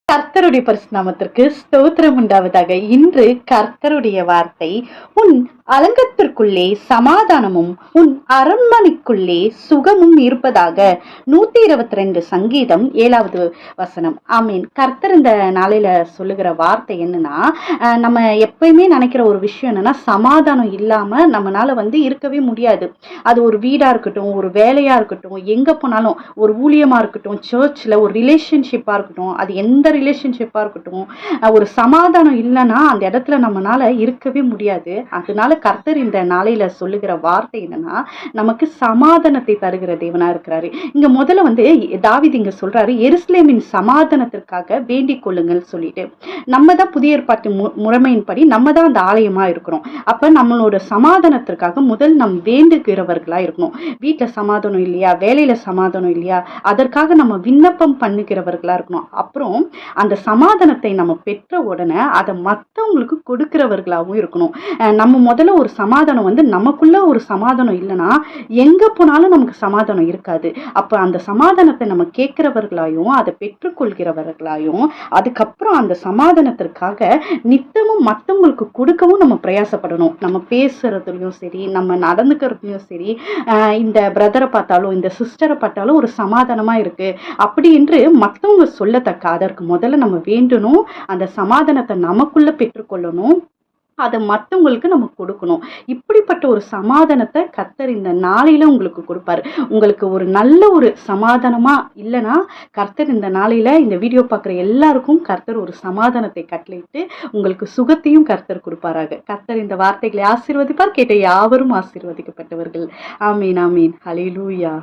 கர்த்தருடைய பரிசு நாமத்திற்கு ஸ்தோத்திரம் உண்டாவதாக. இன்று கர்த்தருடைய வார்த்தை, உன் அலங்கத்திற்குள்ளே சமாதானமும் உன் அரண்மனைக்குள்ளே சுகமும் இருப்பதாக. 122 சங்கீதம் 7வது வசனம். ஆமீன். கர்த்தர் இந்த நாளையில சொல்லுகிற வார்த்தை என்னன்னா, நம்ம எப்பயுமே நினைக்கிற ஒரு விஷயம் என்னன்னா, சமாதானம் இல்லாம நம்மளால இருக்கவே முடியாது. அது ஒரு வீடா இருக்கட்டும், ஒரு வேலையா இருக்கட்டும், எங்க போனாலும், ஒரு ஊழியமா இருக்கட்டும், சர்ச்ல ஒரு ரிலேஷன்ஷிப்பா இருக்கட்டும், அது எந்த ரிலேஷன்ஷிப்பா இருக்கட்டும், ஒரு சமாதானம் இல்லைன்னா அந்த இடத்துல நம்மளால இருக்கவே முடியாது. அதனால கர்த்தர் இந்த நாளையில சொல்லுகிற வார்த்தை என்னன்னா, நமக்கு சமாதானத்தை தருகிற தேவனா இருக்கிறாரு. இங்க முதல்ல தாவீது இங்க சொல்றாரு, எருசலேமின் சமாதானத்திற்காக வேண்டிக் கொள்ளுங்கள் சொல்லிட்டு. நம்ம தான் புதிய ஏற்பாட்டு முறைமையின்படி நம்ம தான் அந்த ஆலயமா இருக்கிறோம். அப்ப நம்மளோட சமாதானத்திற்காக முதல் நம் வேண்டுகிறவர்களா இருக்கணும். வீட்டுல சமாதானம் இல்லையா, வேலையில சமாதானம் இல்லையா, அதற்காக நம்ம விண்ணப்பம் பண்ணுகிறவர்களா இருக்கணும். அப்புறம் அந்த சமாதானத்தை நம்ம பெற்ற உடனே அதை மற்றவங்களுக்கு கொடுக்கிறவர்களாகவும் இருக்கணும். நம்ம முதல்ல ஒரு சமாதானம் நமக்குள்ள ஒரு சமாதானம் இல்லைன்னா எங்க போனாலும் நமக்கு சமாதானம் இருக்காது. அப்ப அந்த சமாதானத்தை நம்ம கேட்கிறவர்களாயும் அதை பெற்றுக்கொள்கிறவர்களாயும் அதுக்கப்புறம் அந்த சமாதானத்திற்காக நித்தமும் மற்றவங்களுக்கு கொடுக்கவும் நம்ம பிரயாசப்படணும். நம்ம பேசுறதுலயும் சரி, நம்ம நடந்துக்கிறதுலயும் சரி, இந்த பிரதரை பார்த்தாலும் இந்த சிஸ்டரை பார்த்தாலும் ஒரு சமாதானமா இருக்கு அப்படி என்று மற்றவங்க சொல்லத்தக்க அதற்கு முதல்ல நம்ம வேண்டணும். அந்த சமாதானத்தை நமக்குள்ள பெற்றுக்கொள்ளணும். அதை மற்றவங்களுக்கு நம்ம கொடுக்கணும். இப்படிப்பட்ட ஒரு சமாதானத்தை கர்த்தர் இந்த நாளையில உங்களுக்கு கொடுப்பாரு. உங்களுக்கு ஒரு நல்ல ஒரு சமாதானமா இல்லைன்னா, கர்த்தர் இந்த நாளையில இந்த வீடியோ பார்க்குற எல்லாருக்கும் கர்த்தர் ஒரு சமாதானத்தை கட்டளையிட்டு உங்களுக்கு சுகத்தையும் கர்த்தர் கொடுப்பாராக. கர்த்தர் இந்த வார்த்தைகளை ஆசீர்வதிப்பார். கேட்ட யாவரும் ஆசீர்வதிக்கப்பட்டவர்கள். ஆமீன், ஆமீன். ஹல்லேலூயா.